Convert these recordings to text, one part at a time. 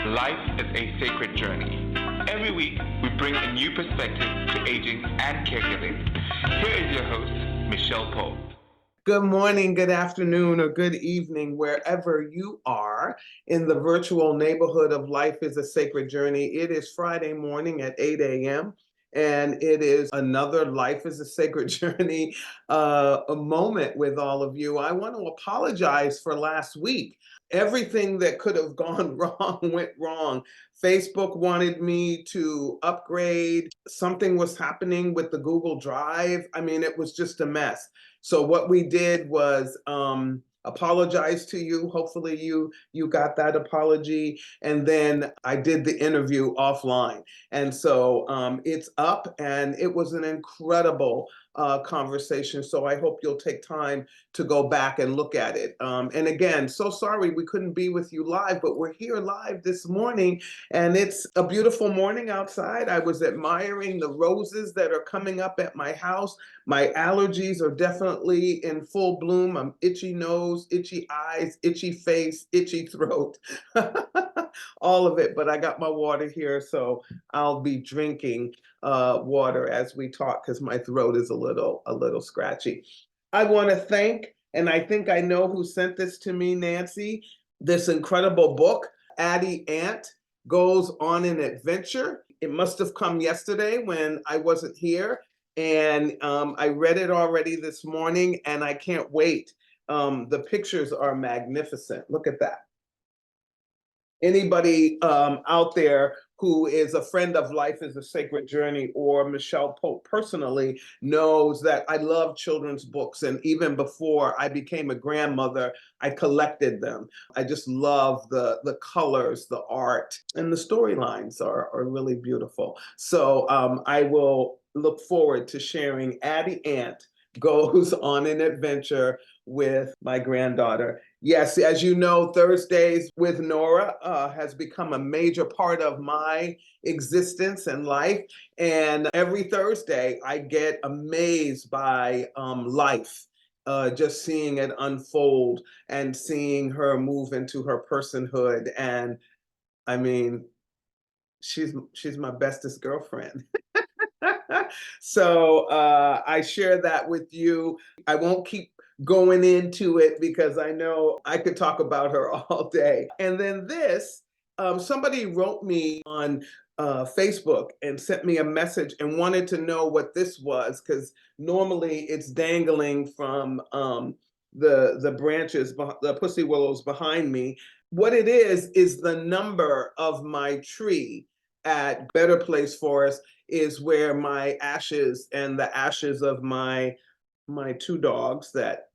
life is a sacred journey. Every week, we bring a new perspective to aging and caregiving. Here is your host, Micheal Pope. Good morning, good afternoon, or good evening, wherever you are in the virtual neighborhood of Life is a Sacred Journey. It is Friday morning at 8 a.m., and it is another Life is a Sacred Journey a moment with all of you. I want to apologize for last week. Everything that could have gone wrong went wrong. Facebook wanted me to upgrade. Something was happening with the Google Drive. I mean, it was just a mess. So what we did was apologize to you. Hopefully you got that apology. And then I did the interview offline. And so it's up, and it was an incredible conversation. So I hope you'll take time to go back and look at it. And again, so sorry we couldn't be with you live, but we're here live this morning, and it's a beautiful morning outside. I was admiring the roses that are coming up at my house. My allergies are definitely in full bloom. I'm itchy nose, itchy eyes, itchy face, itchy throat, all of it. But I got my water here, so I'll be drinking water as we talk because my throat is a little scratchy. I want to thank, and I think I know who sent this to me, Nancy, this incredible book, Addie Ant Goes on an Adventure. It must have come yesterday when I wasn't here. And I read it already this morning, and I can't wait. The pictures are magnificent. Look at that. Anybody out there who is a friend of Life is a Sacred Journey or Micheal Pope personally knows that I love children's books. And even before I became a grandmother, I collected them. I just love the colors, the art, and the storylines are really beautiful. So I will look forward to sharing Addie Ant Goes on an Adventure with my granddaughter. Yes, as you know, Thursdays with Nora has become a major part of my existence and life. And every Thursday, I get amazed by life, just seeing it unfold and seeing her move into her personhood. And I mean, she's my bestest girlfriend. So I share that with you. I won't keep going into it because I know I could talk about her all day. And then this, somebody wrote me on Facebook and sent me a message and wanted to know what this was, because normally it's dangling from the branches, the pussy willows behind me. What it is the number of my tree at Better Place Forest is where my ashes and the ashes of my two dogs that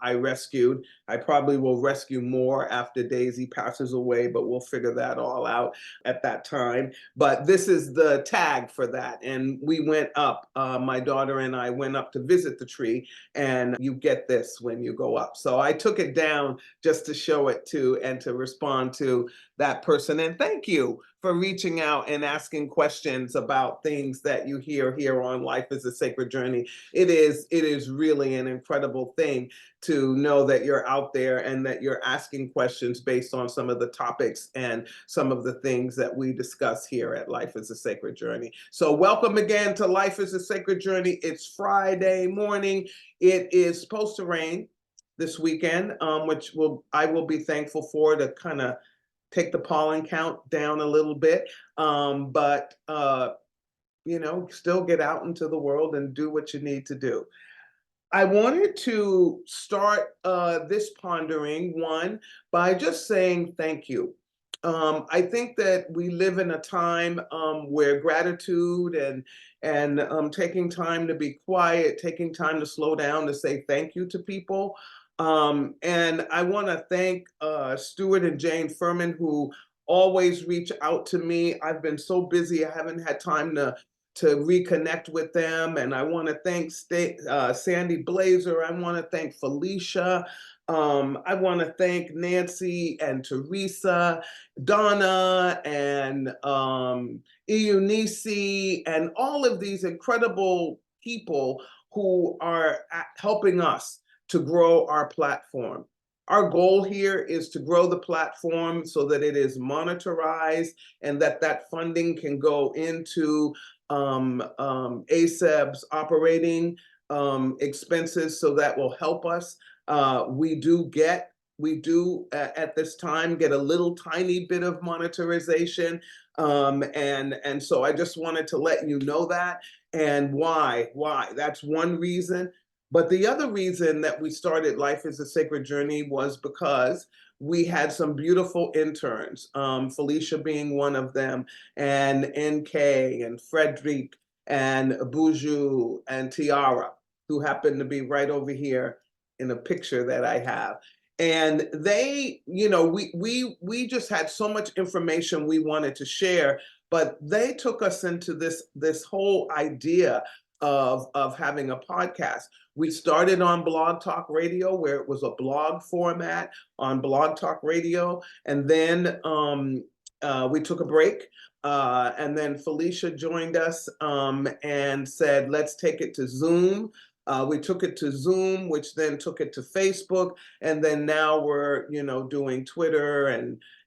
I rescued. I probably will rescue more after Daisy passes away, but we'll figure that all out at that time. But this is the tag for that. And we went up, my daughter and I went up to visit the tree, and you get this when you go up. So I took it down just to show it to and to respond to that person. And thank you for reaching out and asking questions about things that you hear here on Life is a Sacred Journey. It is really an incredible thing to know that you're out there and that you're asking questions based on some of the topics and some of the things that we discuss here at Life is a Sacred Journey. So welcome again to Life is a Sacred Journey. It's Friday morning. It is supposed to rain this weekend, which I will be thankful for, to kind of take the pollen count down a little bit. But still get out into the world and do what you need to do. I wanted to start this pondering one by just saying thank you. I think that we live in a time where gratitude and taking time to be quiet, taking time to slow down to say thank you to people. And I want to thank Stuart and Jane Furman, who always reach out to me. I've been so busy, I haven't had time to reconnect with them. And I want to thank Sandy Blazer. I want to thank Felicia. I want to thank Nancy and Teresa, Donna and Eunice, and all of these incredible people who are helping us to grow our platform. Our goal here is to grow the platform so that it is monetized and that funding can go into ASAB's operating expenses, so that will help us. We do at this time get a little tiny bit of monetization, and so I just wanted to let you know that. And why? That's one reason. But the other reason that we started Life is a Sacred Journey was because we had some beautiful interns, Felicia being one of them, and NK and Frederic and Buju and Tiara, who happen to be right over here in a picture that I have. And they, we just had so much information we wanted to share, but they took us into this whole idea of having a podcast. We started on Blog Talk Radio, where it was a blog format on Blog Talk Radio, and then we took a break, and then Felicia joined us and said, let's take it to Zoom. We took it to Zoom, which then took it to Facebook, and then now we're, doing Twitter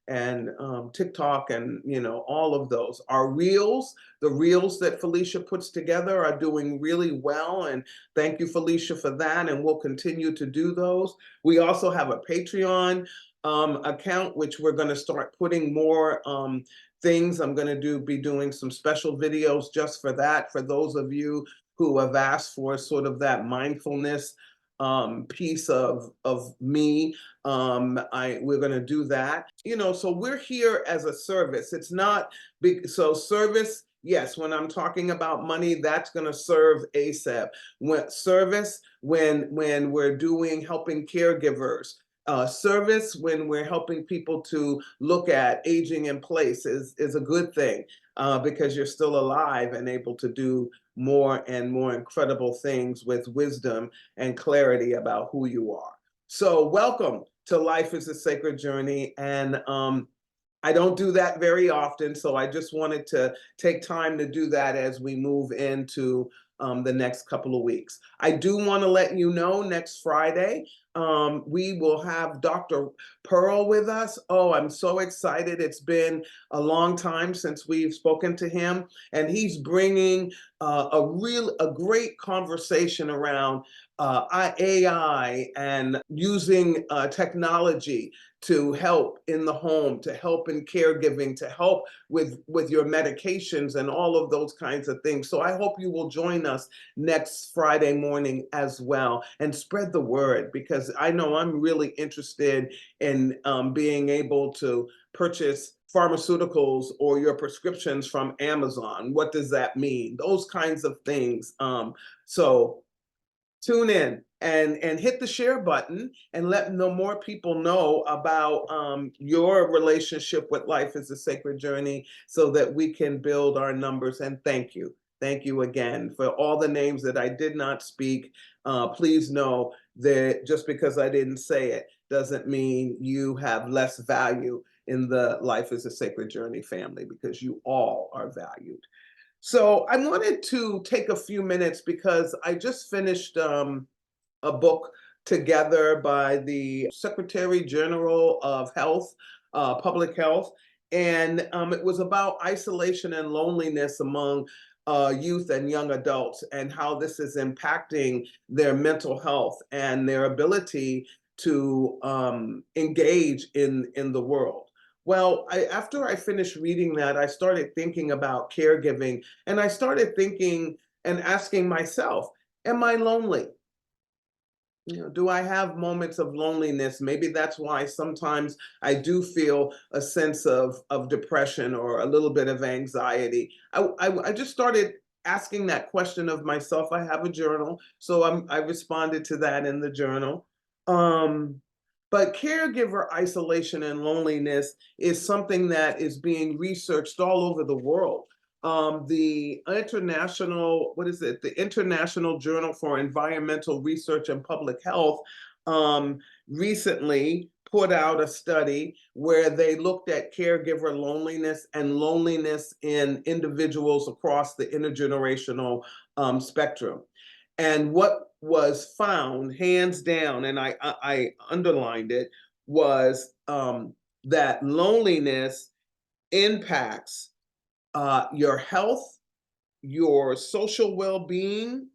and TikTok and, all of those. Our reels, the reels that Felicia puts together are doing really well. And thank you, Felicia, for that. And we'll continue to do those. We also have a Patreon account, which we're going to start putting more things. I'm going to be doing some special videos just for that, for those of you who have asked for sort of that mindfulness piece of me. We're going to do that. So we're here as a service. It's not big. So service, yes, when I'm talking about money, that's going to serve ASAP. When we're helping caregivers. Service when we're helping people to look at aging in place is a good thing, because you're still alive and able to do more and more incredible things with wisdom and clarity about who you are. So welcome to Life is a Sacred Journey. And I don't do that very often, so I just wanted to take time to do that as we move into the next couple of weeks. I do want to let you know next Friday, we will have Dr. Pearl with us. Oh, I'm so excited. It's been a long time since we've spoken to him, and he's bringing a great conversation around AI and using technology to help in the home, to help in caregiving, to help with your medications and all of those kinds of things. So I hope you will join us next Friday morning as well, and spread the word, because I know I'm really interested in being able to purchase pharmaceuticals or your prescriptions from Amazon. What does that mean? Those kinds of things. So tune in and hit the share button and let more people know about your relationship with Life is a Sacred Journey, so that we can build our numbers. And thank you. Thank you again for all the names that I did not speak. Please know that just because I didn't say it doesn't mean you have less value in the Life is a Sacred Journey family, because you all are valued. So I wanted to take a few minutes because I just finished a book together by the Secretary General of Health, Public Health, and it was about isolation and loneliness among youth and young adults, and how this is impacting their mental health and their ability to engage in the world. Well, after I finished reading that, I started thinking about caregiving, and I started thinking and asking myself, am I lonely? Do I have moments of loneliness? Maybe that's why sometimes I do feel a sense of depression or a little bit of anxiety. I just started asking that question of myself. I have a journal, so I responded to that in the journal. But caregiver isolation and loneliness is something that is being researched all over the world. The International Journal for Environmental Research and Public Health recently put out a study where they looked at caregiver loneliness and loneliness in individuals across the intergenerational spectrum. And what was found hands down, and I underlined it, was that loneliness impacts your health, your social well-being,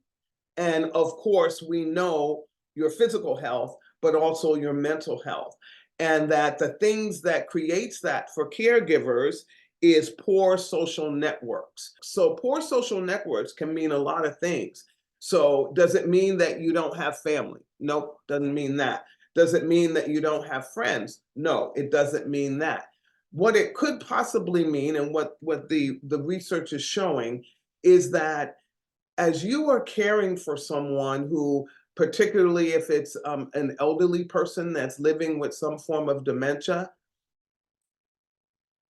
and of course, we know your physical health, but also your mental health. And that the things that creates that for caregivers is poor social networks. So poor social networks can mean a lot of things. So does it mean that you don't have family? Nope, doesn't mean that. Does it mean that you don't have friends? No, it doesn't mean that. What it could possibly mean, and what the research is showing, is that as you are caring for someone who, particularly if it's an elderly person that's living with some form of dementia,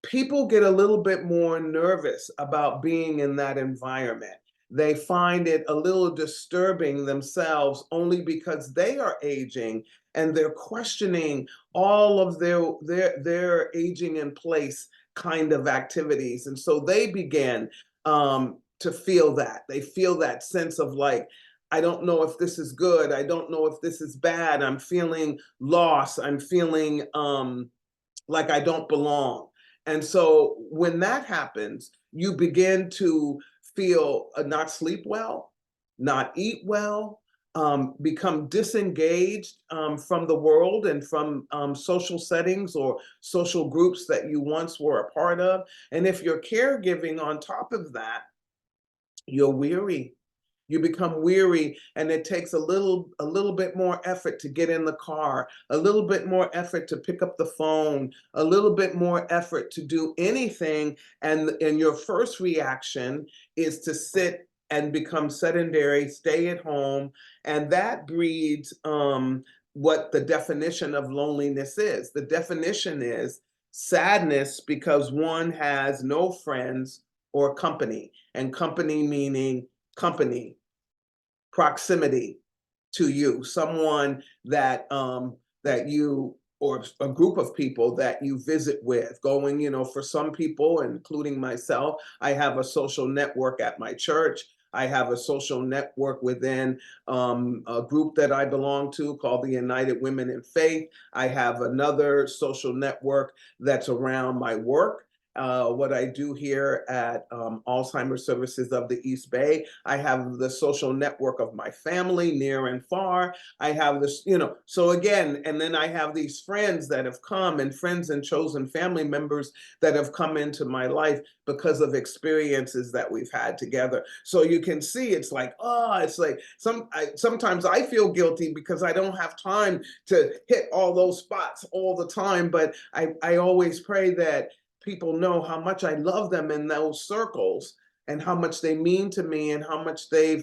people get a little bit more nervous about being in that environment. They find it a little disturbing themselves only because they are aging and they're questioning all of their aging in place kind of activities. And so they begin to feel that. They feel that sense of like, I don't know if this is good. I don't know if this is bad. I'm feeling lost. I'm feeling like I don't belong. And so when that happens, you begin to feel not sleep well, not eat well, become disengaged from the world and from social settings or social groups that you once were a part of. And if you're caregiving on top of that, you're weary. You become weary, and it takes a little bit more effort to get in the car, a little bit more effort to pick up the phone, a little bit more effort to do anything. And your first reaction is to sit and become sedentary, stay at home, and that breeds what the definition of loneliness is. The definition is sadness because one has no friends or company, and company meaning company, proximity to you, someone that you, or a group of people that you visit with. Going, for some people, including myself, I have a social network at my church. I have a social network within a group that I belong to called the United Women in Faith. I have another social network that's around my work, what I do here at Alzheimer's Services of the East Bay. I have the social network of my family, near and far. I have this, so again, and then I have these friends that have come, and friends and chosen family members that have come into my life because of experiences that we've had together. So you can see it's like, it's like sometimes I feel guilty because I don't have time to hit all those spots all the time, but I always pray that people know how much I love them in those circles, and how much they mean to me, and how much they've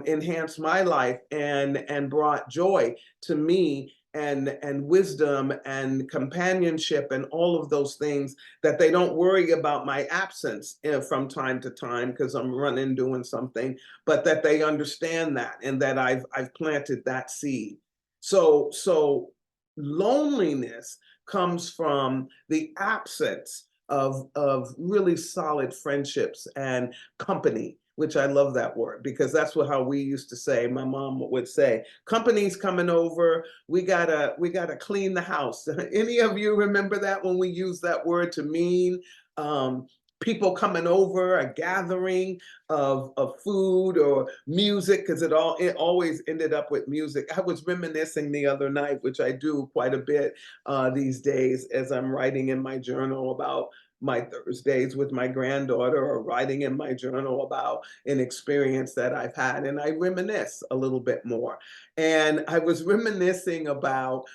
enhanced my life and brought joy to me, and wisdom and companionship and all of those things, that they don't worry about my absence from time to time because I'm running doing something, but that they understand that, and that I've planted that seed. So loneliness comes from the absence of really solid friendships and company, which I love that word because that's how we used to say. My mom would say, company's coming over, we gotta clean the house. Any of you remember that, when we used that word to mean people coming over, a gathering of food or music, because it always ended up with music. I was reminiscing the other night, which I do quite a bit these days, as I'm writing in my journal about my Thursdays with my granddaughter, or writing in my journal about an experience that I've had, and I reminisce a little bit more. And I was reminiscing about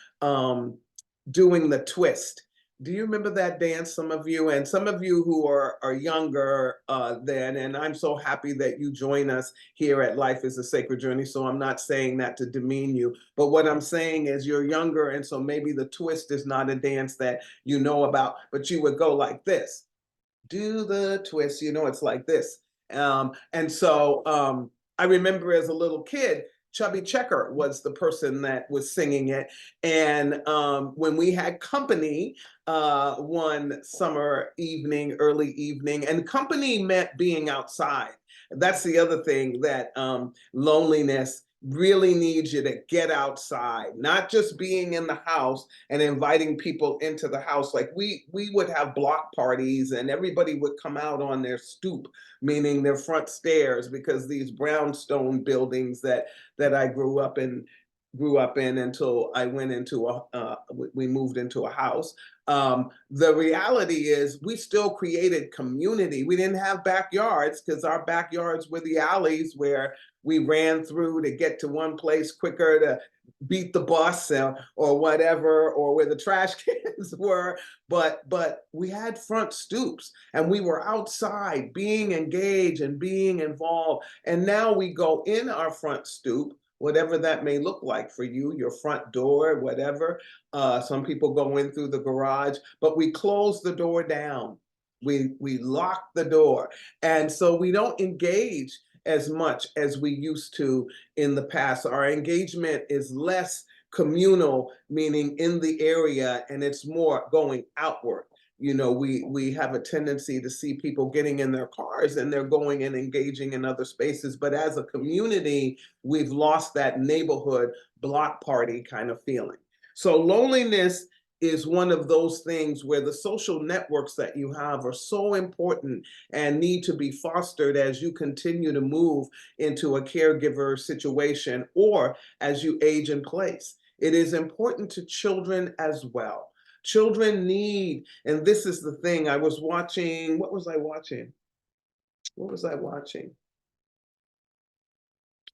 doing the twist. Do you remember that dance, some of you? And some of you who are younger then, and I'm so happy that you join us here at Life is a Sacred Journey, so I'm not saying that to demean you, but what I'm saying is you're younger, and so maybe the twist is not a dance that you know about, but you would go like this. Do the twist, it's like this. And so I remember as a little kid, Chubby Checker was the person that was singing it. And when we had company one summer evening, early evening, and company meant being outside. That's the other thing that loneliness really needs you to get outside, not just being in the house and inviting people into the house. Like we would have block parties and everybody would come out on their stoop, meaning their front stairs, because these brownstone buildings that I grew up in until I went into we moved into a house. The reality is we still created community. We didn't have backyards because our backyards were the alleys where we ran through to get to one place quicker to beat the bus or whatever, or where the trash cans were. But we had front stoops and we were outside being engaged and being involved. And now we go in our front stoop, whatever that may look like for you, your front door, whatever. Some people go in through the garage, but we close the door down. We lock the door. And so we don't engage as much as we used to in the past. Our engagement is less communal, meaning in the area, and it's more going outward. We have a tendency to see people getting in their cars and they're going and engaging in other spaces. But as a community, we've lost that neighborhood block party kind of feeling. So loneliness is one of those things where the social networks that you have are so important and need to be fostered as you continue to move into a caregiver situation or as you age in place. It is important to children as well. Children need, and this is the thing, I was watching, what was I watching?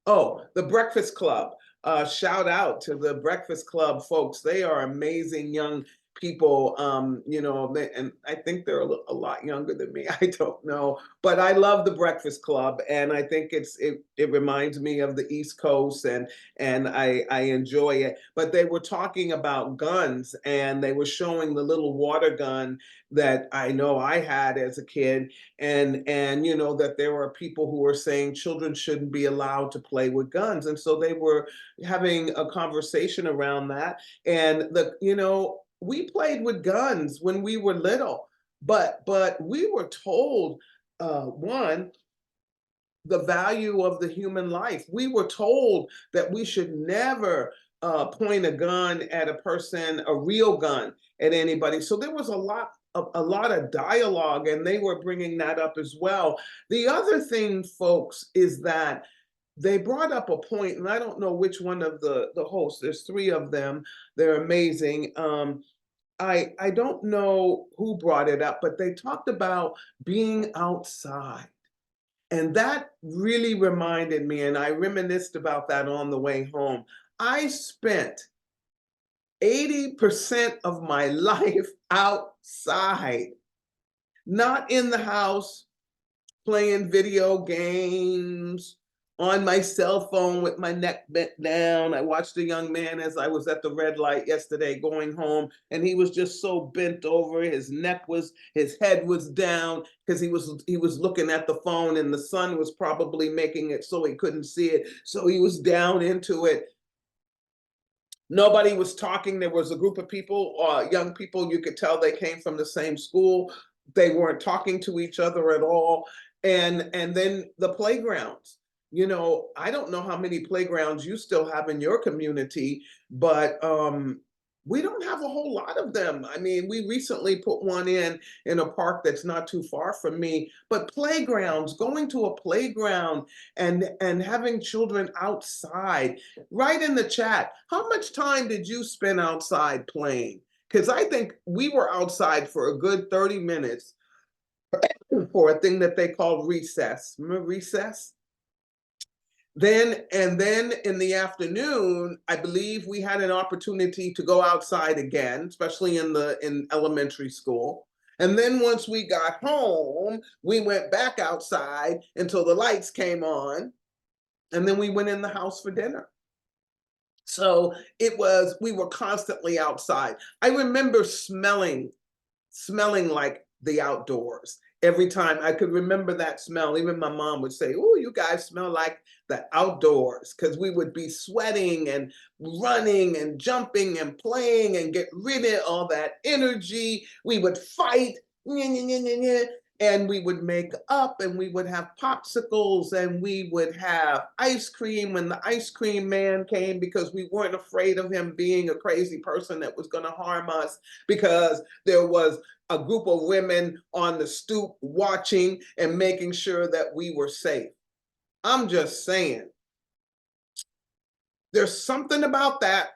Oh, The Breakfast Club. Shout out to the Breakfast Club folks. They are amazing young people, and I think they're a lot younger than me. I don't know, but I love the Breakfast Club, and I think it reminds me of the East Coast, and I enjoy it. But they were talking about guns, and they were showing the little water gun that I know I had as a kid, and that there were people who were saying children shouldn't be allowed to play with guns, and so they were having a conversation around that, and we played with guns when we were little, but we were told, one, the value of the human life. We were told that we should never point a gun at a person, a real gun at anybody. So there was a lot of dialogue, and they were bringing that up as well. The other thing, folks, is that they brought up a point, and I don't know which one of the hosts. There's three of them. They're amazing. I don't know who brought it up, but they talked about being outside. And that really reminded me, and I reminisced about that on the way home. I spent 80% of my life outside, not in the house, playing video games, on my cell phone with my neck bent down. I watched a young man as I was at the red light yesterday going home, and he was just so bent over. His head was down because he was looking at the phone, and the sun was probably making it so he couldn't see it. So he was down into it. Nobody was talking. There was a group of people, young people, you could tell they came from the same school. They weren't talking to each other at all. And then the playgrounds. I don't know how many playgrounds you still have in your community, but we don't have a whole lot of them. I mean, we recently put one in a park that's not too far from me, but playgrounds, going to a playground and having children outside. Write in the chat, how much time did you spend outside playing? Because I think we were outside for a good 30 minutes for a thing that they call recess. Remember recess? Then in the afternoon, I believe we had an opportunity to go outside again, especially in elementary school. And then once we got home, we went back outside until the lights came on, and then we went in the house for dinner. So we were constantly outside. I remember smelling like the outdoors. Every time I could remember that smell. Even my mom would say, "Oh, you guys smell like the outdoors," because we would be sweating and running and jumping and playing and get rid of all that energy. We would fight, and we would make up and we would have popsicles and we would have ice cream when the ice cream man came, because we weren't afraid of him being a crazy person that was going to harm us, because there was a group of women on the stoop watching and making sure that we were safe. I'm just saying, there's something about that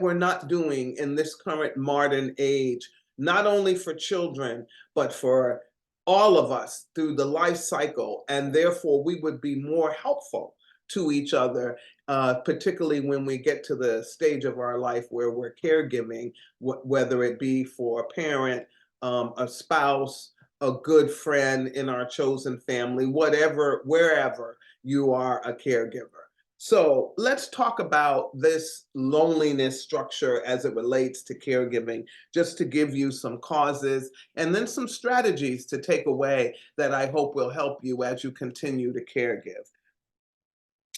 we're not doing in this current modern age, not only for children, but for all of us through the life cycle. And therefore, we would be more helpful to each other, particularly when we get to the stage of our life where we're caregiving, whether it be for a parent, a spouse, a good friend in our chosen family, whatever, wherever you are a caregiver. So let's talk about this loneliness structure as it relates to caregiving, just to give you some causes and then some strategies to take away that I hope will help you as you continue to caregive.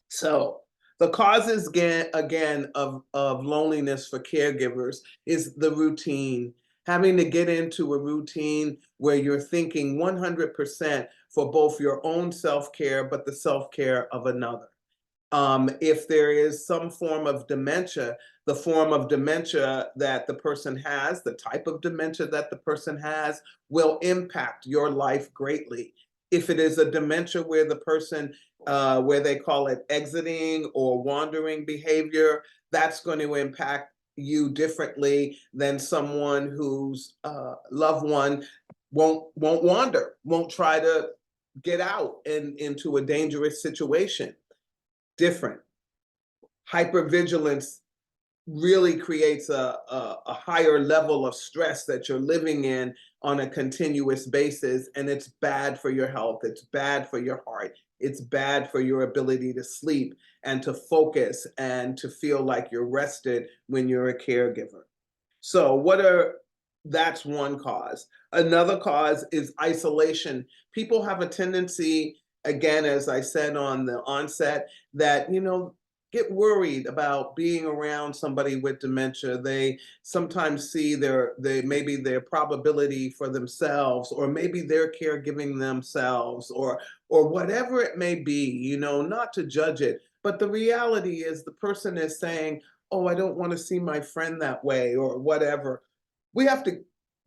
So the causes again of loneliness for caregivers is the routine. Having to get into a routine where you're thinking 100% for both your own self-care, but the self-care of another. If there is some form of dementia, the form of dementia that the person has, the type of dementia that the person has, will impact your life greatly. If it is a dementia where the person, where they call it exiting or wandering behavior, that's going to impact you differently than someone whose loved one won't wander, won't try to get out into a dangerous situation. Different. Hypervigilance really creates a higher level of stress that you're living in on a continuous basis, and it's bad for your health, it's bad for your heart, it's bad for your ability to sleep and to focus and to feel like you're rested when you're a caregiver. So that's one cause. Another cause is isolation. People have a tendency, again, as I said on the onset, that, get worried about being around somebody with dementia. They sometimes see maybe their probability for themselves, or maybe they're caregiving themselves, or whatever it may be, not to judge it. But the reality is the person is saying, oh, I don't want to see my friend that way, or whatever. We have to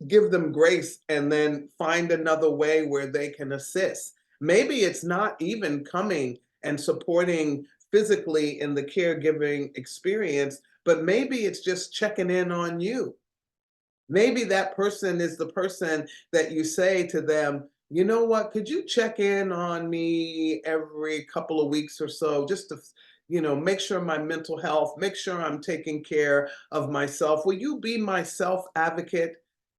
give them grace and then find another way where they can assist. Maybe it's not even coming and supporting physically in the caregiving experience, but maybe it's just checking in on you. Maybe that person is the person that you say to them, you know what, could you check in on me every couple of weeks or so, just to, make sure my mental health, make sure I'm taking care of myself. Will you be my self advocate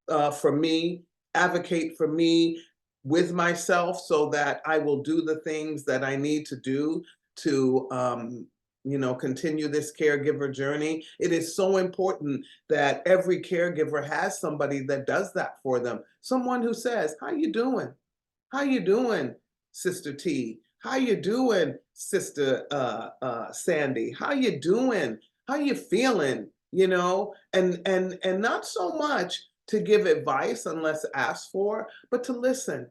for me, advocate for me with myself, so that I will do the things that I need to do to continue this caregiver journey. It is so important that every caregiver has somebody that does that for them. Someone who says, how you doing? How you doing, Sister T? How you doing, Sister Sandy? How you doing? How you feeling? And not so much to give advice unless asked for, but to listen.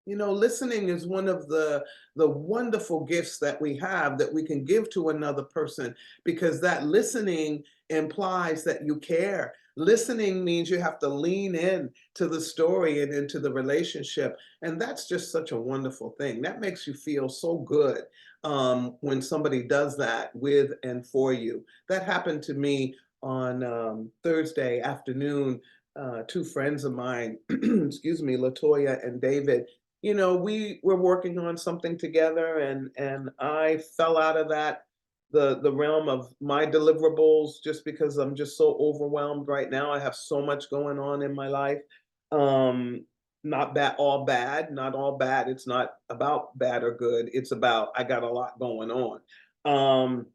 Listening is one of the wonderful gifts that we have, that we can give to another person, because that listening implies that you care. Listening means you have to lean in to the story and into the relationship. And that's just such a wonderful thing. That makes you feel so good when somebody does that with and for you. That happened to me on Thursday afternoon. Two friends of mine, excuse me, Latoya and David, we were working on something together, and I fell out of the realm of my deliverables, just because I'm just so overwhelmed right now. I have so much going on in my life. Not all bad, not all bad. It's not about bad or good. It's about, I got a lot going on.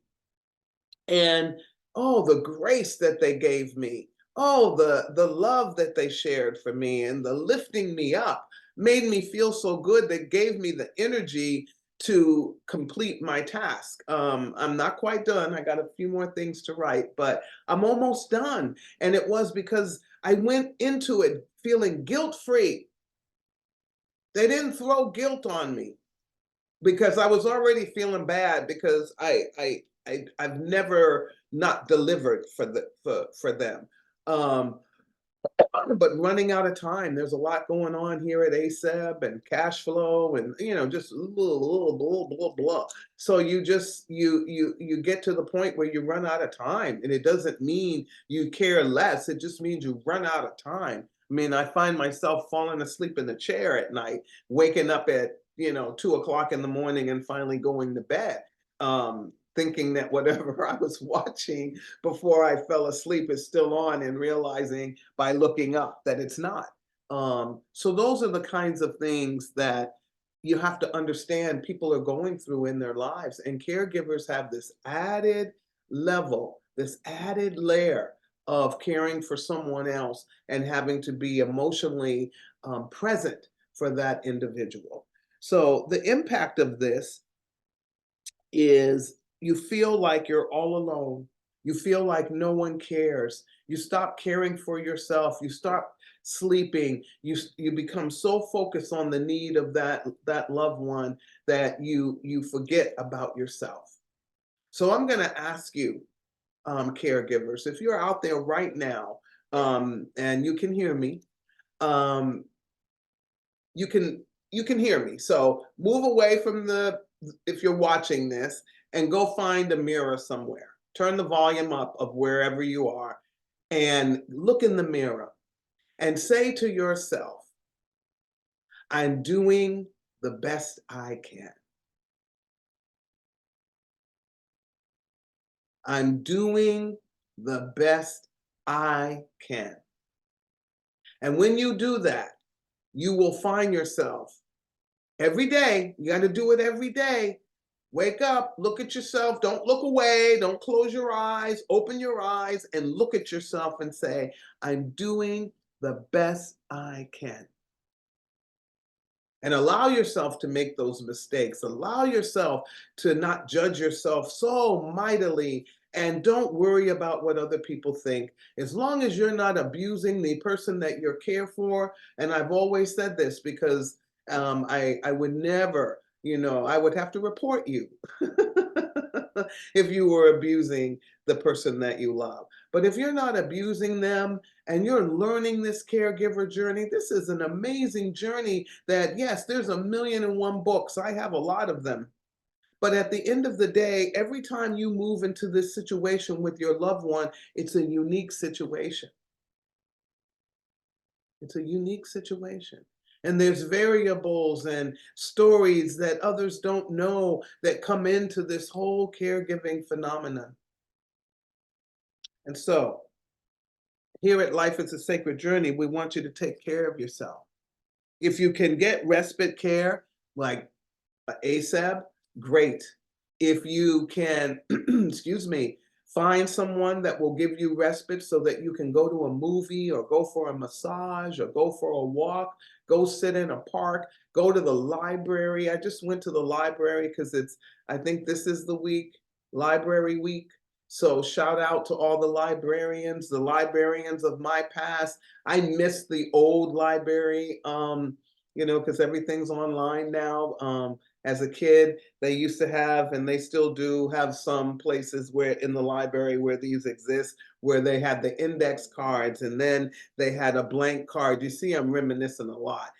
And oh, the grace that they gave me. Oh, the love that they shared for me, and the lifting me up made me feel so good, that gave me the energy to complete my task. I'm not quite done. I got a few more things to write, but I'm almost done. And it was because I went into it feeling guilt-free. They didn't throw guilt on me because I was already feeling bad because I've never not delivered for them. Um, but running out of time, there's a lot going on here at ASAP and cash flow and just blah, blah, blah, blah, blah. So you get to the point where you run out of time, and it doesn't mean you care less. It just means you run out of time. I mean, I find myself falling asleep in the chair at night, waking up at 2 o'clock in the morning, and finally going to bed. Thinking that whatever I was watching before I fell asleep is still on, and realizing by looking up that it's not. So those are the kinds of things that you have to understand people are going through in their lives. And caregivers have this added level, this added layer of caring for someone else and having to be emotionally present for that individual. So the impact of this is you feel like you're all alone. You feel like no one cares. You stop caring for yourself. You stop sleeping. You become so focused on the need of that loved one that you forget about yourself. So I'm going to ask you, caregivers, if you're out there right now, and you can hear me, um, you can hear me. So move away from if you're watching this, and go find a mirror somewhere. Turn the volume up of wherever you are and look in the mirror and say to yourself, I'm doing the best I can. I'm doing the best I can. And when you do that, you will find yourself every day. You got to do it every day. Wake up, look at yourself. Don't look away. Don't close your eyes. Open your eyes and look at yourself and say, I'm doing the best I can. And allow yourself to make those mistakes. Allow yourself to not judge yourself so mightily. And don't worry about what other people think. As long as you're not abusing the person that you're care for. And I've always said this because I would never, I would have to report you if you were abusing the person that you love. But if you're not abusing them and you're learning this caregiver journey, this is an amazing journey that, yes, there's 1,000,001 books. I have a lot of them. But at the end of the day, every time you move into this situation with your loved one, it's a unique situation. It's a unique situation. And there's variables and stories that others don't know that come into this whole caregiving phenomenon. And so, here at Life is a Sacred Journey, we want you to take care of yourself. If you can get respite care, like ASAP, great. If you can, excuse me, find someone that will give you respite so that you can go to a movie or go for a massage or go for a walk, go sit in a park, go to the library. I just went to the library because I think this is the week, Library Week. So shout out to all the librarians of my past. I miss the old library, because everything's online now. As a kid, they used to have, and they still do have some places where in the library where these exist, where they had the index cards and then they had a blank card. You see, I'm reminiscing a lot.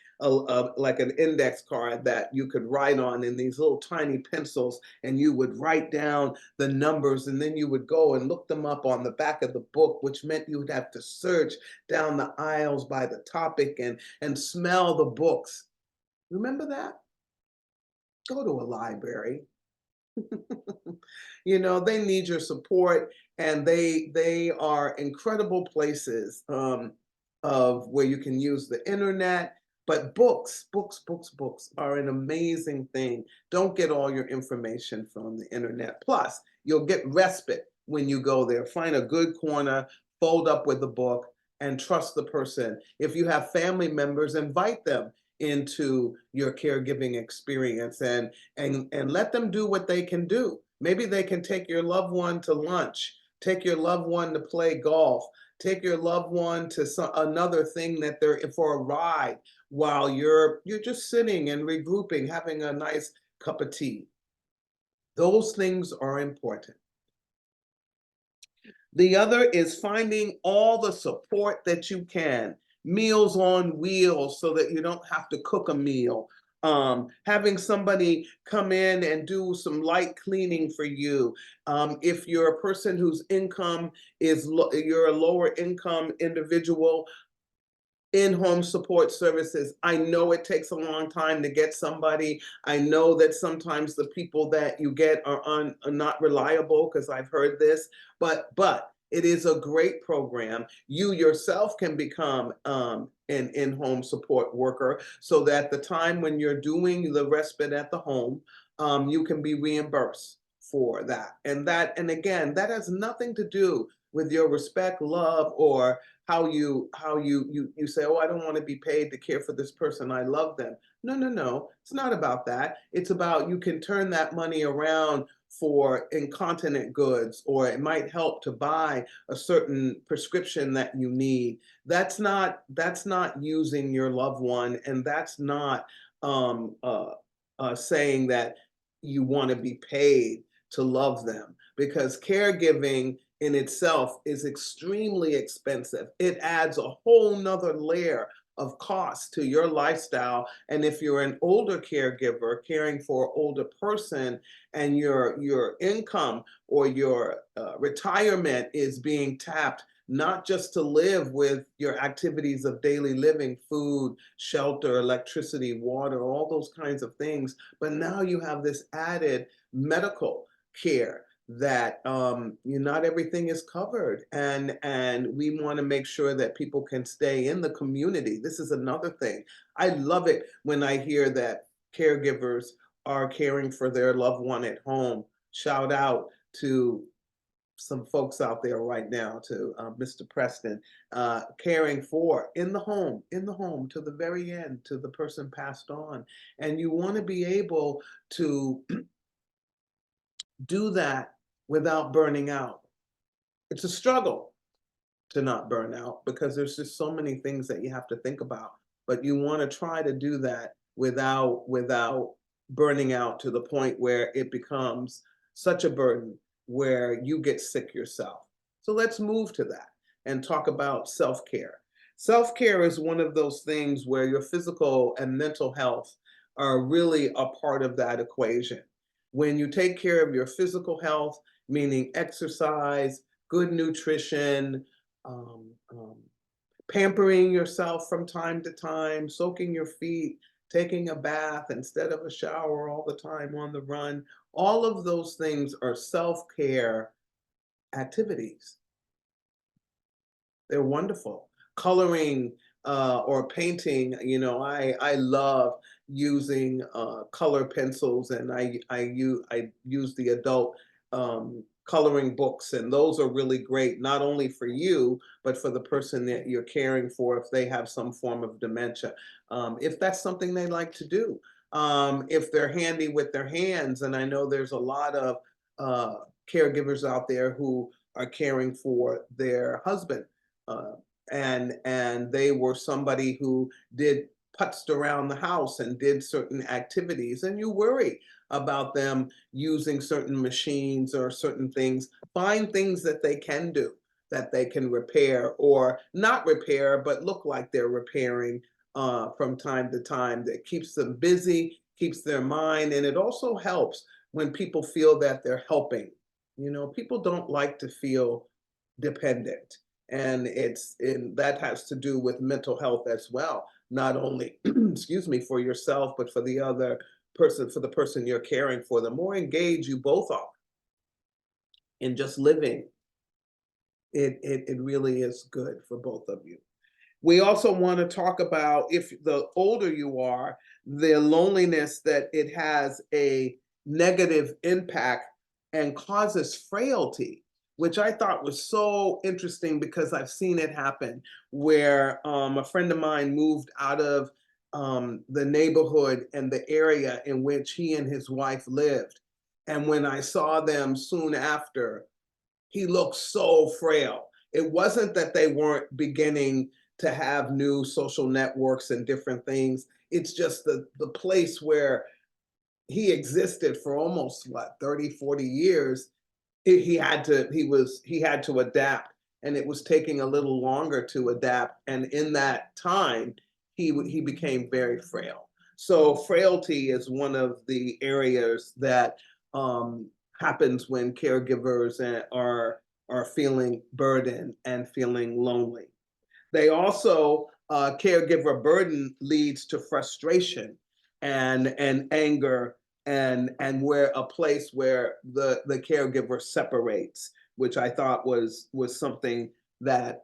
Like an index card that you could write on in these little tiny pencils, and you would write down the numbers, and then you would go and look them up on the back of the book, which meant you would have to search down the aisles by the topic and smell the books. Remember that? Go to a library. They need your support, and they are incredible places of where you can use the internet. But books are an amazing thing. Don't get all your information from the internet. Plus, you'll get respite when you go there. Find a good corner, fold up with the book, and trust the person. If you have family members, invite them into your caregiving experience and let them do what they can do. Maybe they can take your loved one to lunch, take your loved one to play golf, take your loved one to another thing that they're for a ride, while you're just sitting and regrouping, having a nice cup of tea. Those things are important. The other is finding all the support that you can, meals on wheels so that you don't have to cook a meal. Having somebody come in and do some light cleaning for you. If you're a person whose income is you're a lower income individual, in-home support services. I know it takes a long time to get somebody. I know that sometimes the people that you get are not reliable, because I've heard this, but it is a great program. You yourself can become an in-home support worker, so that the time when you're doing the respite at the home, you can be reimbursed for that. And again, that has nothing to do with your respect, love, or how you say, oh, I don't want to be paid to care for this person, I love them. No, no, no, it's not about that. It's about, you can turn that money around for incontinent goods, or it might help to buy a certain prescription that you need. That's not using your loved one, and that's not saying that you want to be paid to love them, because caregiving in itself is extremely expensive. It adds a whole nother layer of cost to your lifestyle. And if you're an older caregiver caring for an older person, and your income or your retirement is being tapped not just to live with your activities of daily living, food, shelter, electricity, water, all those kinds of things, but now you have this added medical care that not everything is covered, and we want to make sure that people can stay in the community. This is another thing. I love it when I hear that caregivers are caring for their loved one at home. Shout out to some folks out there right now, to Mr. Preston, caring for in the home to the very end, to the person passed on. And you want to be able to do that without burning out. It's a struggle to not burn out, because there's just so many things that you have to think about. But you want to try to do that without burning out to the point where it becomes such a burden where you get sick yourself. So let's move to that and talk about self-care. Self-care is one of those things where your physical and mental health are really a part of that equation. When you take care of your physical health, meaning exercise, good nutrition, um, um, pampering yourself from time to time, soaking your feet, taking a bath instead of a shower all the time on the run. All of those things are self-care activities. They're wonderful. Coloring or painting, I love using color pencils, and I use the adult coloring books, and those are really great, not only for you, but for the person that you're caring for if they have some form of dementia. If that's something they like to do. If they're handy with their hands, and I know there's a lot of uh, caregivers out there who are caring for their husband, uh, and they were somebody who did putzed around the house and did certain activities, and you worry about them using certain machines or certain things. Find things that they can do, that they can repair or not repair, but look like they're repairing from time to time. That keeps them busy, keeps their mind, and it also helps when people feel that they're helping. People don't like to feel dependent, and that has to do with mental health as well, not only excuse me, for yourself, but for the other person, for the person you're caring for. The more engaged you both are in just living, it really is good for both of you. We also want to talk about, if the older you are, the loneliness that it has a negative impact and causes frailty, which I thought was so interesting, because I've seen it happen where a friend of mine moved out of the neighborhood and the area in which he and his wife lived. And when I saw them soon after, he looked so frail. It wasn't that they weren't beginning to have new social networks and different things. It's just the place where he existed for almost what 30, 40 years. He had to adapt, and it was taking a little longer to adapt. And in that time, he became very frail. So frailty is one of the areas that happens when caregivers are feeling burdened and feeling lonely. They also, caregiver burden leads to frustration and anger and where a place where the caregiver separates, which I thought was something that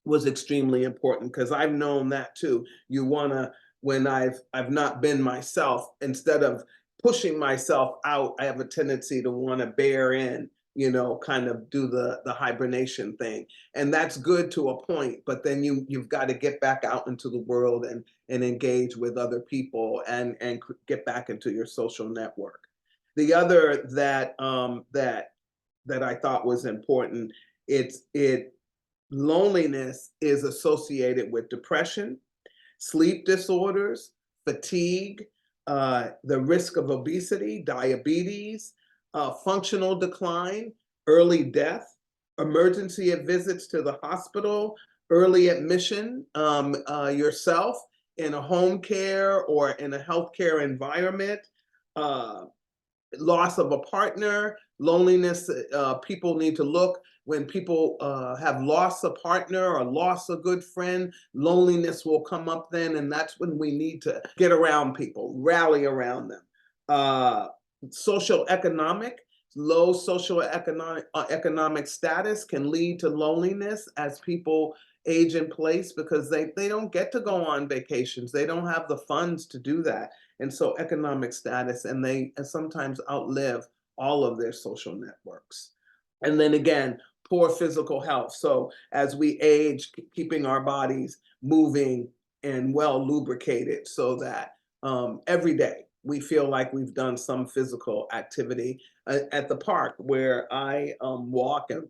was extremely important, because I've known that too. You wanna, when I've not been myself, instead of pushing myself out, I have a tendency to want to bear in, kind of do the hibernation thing. And that's good to a point, but then you've got to get back out into the world and engage with other people and get back into your social network. The other that I thought was important, it loneliness is associated with depression, sleep disorders, fatigue, the risk of obesity, diabetes, functional decline, early death, emergency visits to the hospital, early admission yourself in a home care or in a healthcare environment, uh, loss of a partner, loneliness. People need to look when people have lost a partner or lost a good friend, loneliness will come up then, and that's when we need to get around people, rally around them. Uh, Social economic, low social economic status can lead to loneliness as people age in place, because they don't get to go on vacations. They don't have the funds to do that. And so economic status, and they sometimes outlive all of their social networks. And then again, poor physical health. So as we age, keeping our bodies moving and well lubricated, so that every day we feel like we've done some physical activity. At the park where I walk, and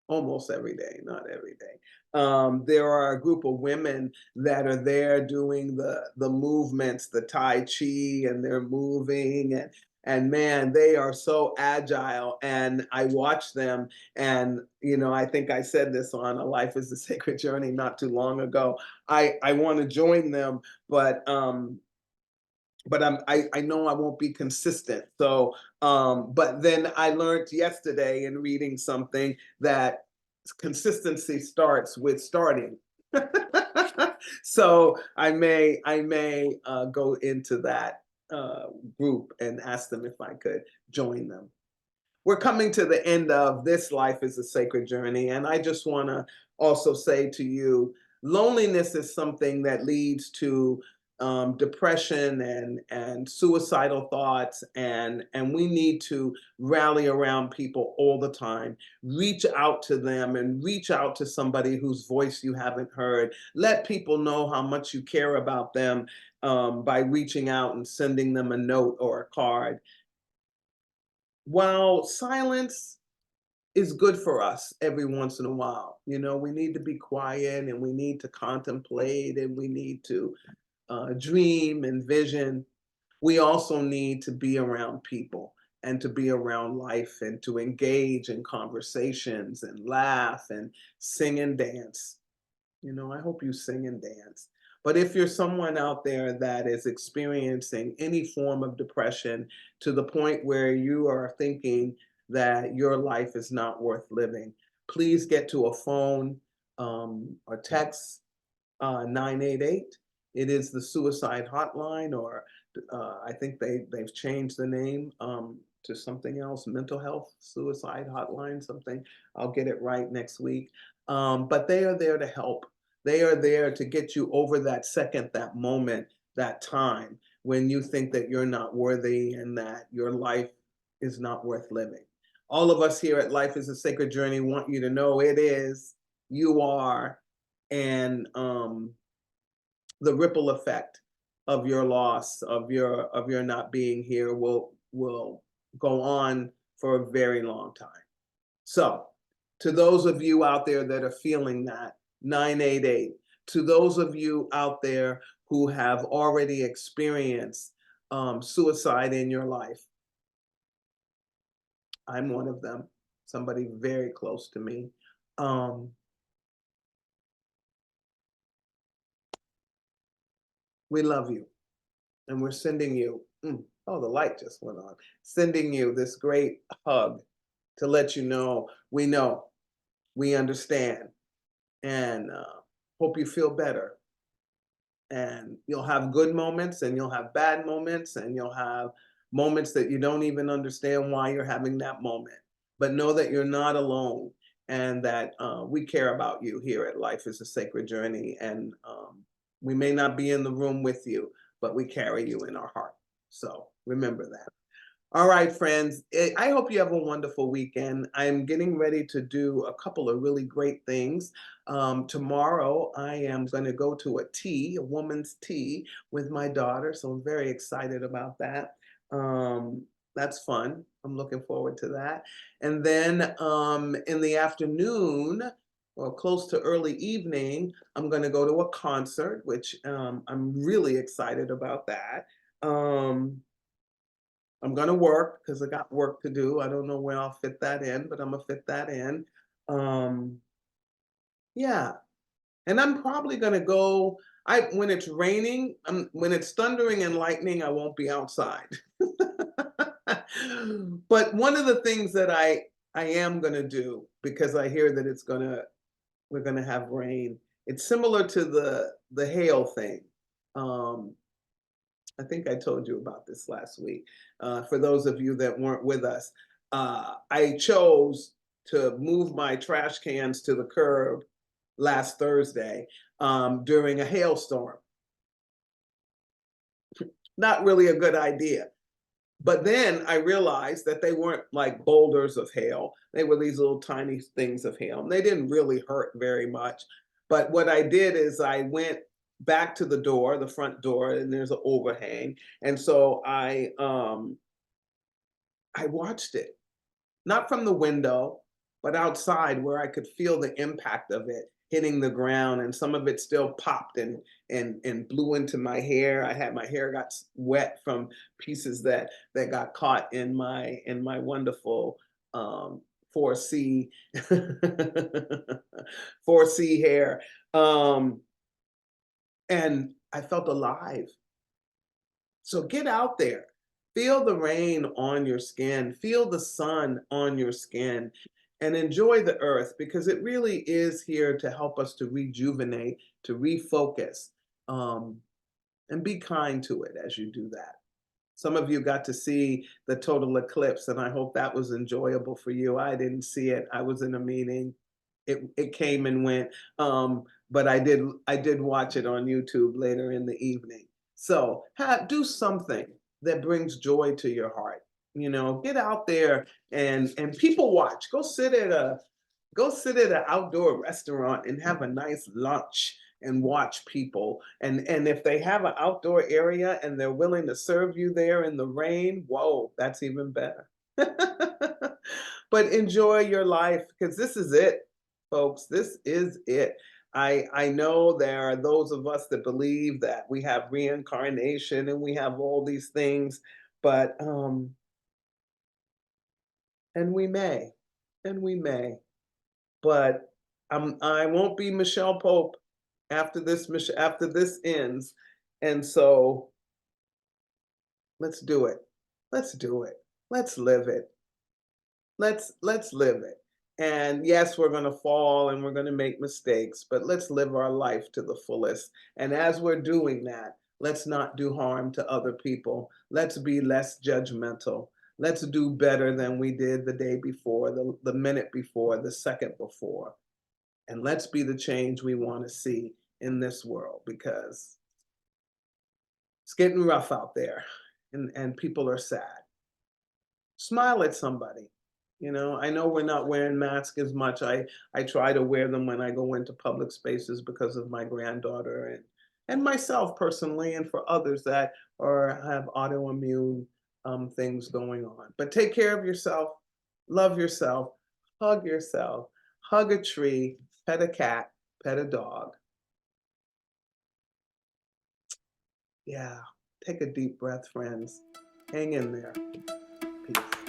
almost every day, not every day. There are a group of women that are there doing the movements, the Tai Chi, and they're moving, and man, they are so agile. And I watch them, and I think I said this on A Life is a Sacred Journey not too long ago. I want to join them, but I know I won't be consistent. So, but then I learned yesterday in reading something that consistency starts with starting. So I may go into that group and ask them if I could join them. We're coming to the end of this Life is a Sacred Journey, and I just want to also say to you, loneliness is something that leads to depression and suicidal thoughts, and we need to rally around people all the time. Reach out to them, and reach out to somebody whose voice you haven't heard. Let people know how much you care about them by reaching out and sending them a note or a card. While silence is good for us every once in a while, we need to be quiet, and we need to contemplate, and we need to dream and vision. We also need to be around people, and to be around life, and to engage in conversations and laugh and sing and dance. I hope you sing and dance. But if you're someone out there that is experiencing any form of depression to the point where you are thinking that your life is not worth living, please get to a phone or text 988. It is the suicide hotline, or I think they've changed the name to something else, mental health suicide hotline, something. I'll get it right next week. But they are there to help. They are there to get you over that second, that moment, that time when you think that you're not worthy and that your life is not worth living. All of us here at Life is a Sacred Journey want you to know it is, you are, and the ripple effect of your loss, of your not being here, will go on for a very long time. So To those of you out there that are feeling that, 988. To those of you out there who have already experienced suicide in your life, I'm one of them, somebody very close to me. We love you, and we're sending you, oh, the light just went on, sending you this great hug to let you know, we understand, and hope you feel better. And you'll have good moments, and you'll have bad moments, and you'll have moments that you don't even understand why you're having that moment. But know that you're not alone, and that we care about you here at Life is a Sacred Journey. And we may not be in the room with you, but we carry you in our heart. So remember that. All right, friends, I hope you have a wonderful weekend. I'm getting ready to do a couple of really great things. Tomorrow, I am going to go to a woman's tea with my daughter. So I'm very excited about that. That's fun. I'm looking forward to that. And then in the afternoon, or close to early evening, I'm going to go to a concert, which I'm really excited about that. I'm gonna work because I got work to do. I don't know where I'll fit that in, but I'm gonna fit that in. Um, yeah, and I'm probably gonna go. When it's raining, when it's thundering and lightning, I won't be outside. But one of the things that I am gonna do, because I hear that we're gonna have rain. It's similar to the hail thing. Um, I think I told you about this last week. For those of you that weren't with us, I chose to move my trash cans to the curb last Thursday during a hailstorm. Not really a good idea. But then I realized that they weren't like boulders of hail. They were these little tiny things of hail. And they didn't really hurt very much. But what I did is I went back to the front door, and there's an overhang. And so I watched it, not from the window, but outside where I could feel the impact of it hitting the ground, and some of it still popped and blew into my hair. My hair got wet from pieces that got caught in my wonderful 4C 4C hair. And I felt alive. So get out there. Feel the rain on your skin, feel the sun on your skin, and enjoy the earth, because it really is here to help us to rejuvenate, to refocus, um, and be kind to it as you do that. Some of you got to see the total eclipse, and I hope that was enjoyable for you. I didn't see it. I was in a meeting. It came and went, but I did watch it on YouTube later in the evening. So do something that brings joy to your heart. Get out there and people watch. Go sit at an outdoor restaurant and have a nice lunch and watch people. And if they have an outdoor area and they're willing to serve you there in the rain, whoa, that's even better. But enjoy your life, because this is it, folks. This is it. I know there are those of us that believe that we have reincarnation and we have all these things, but and we may, and we may. But I won't be Micheal Pope after this ends. And so let's do it. Let's do it. Let's live it. Let's live it. And yes, we're going to fall and we're going to make mistakes, but let's live our life to the fullest. And as we're doing that, let's not do harm to other people. Let's be less judgmental. Let's do better than we did the day before, the minute before, the second before. And let's be the change we want to see in this world, because it's getting rough out there and people are sad. Smile at somebody. I know we're not wearing masks as much. I try to wear them when I go into public spaces because of my granddaughter and myself personally, and for others that have autoimmune things going on. But take care of yourself, love yourself, hug yourself. hug a tree, pet a cat, pet a dog. Yeah, take a deep breath, friends. Hang in there. Peace.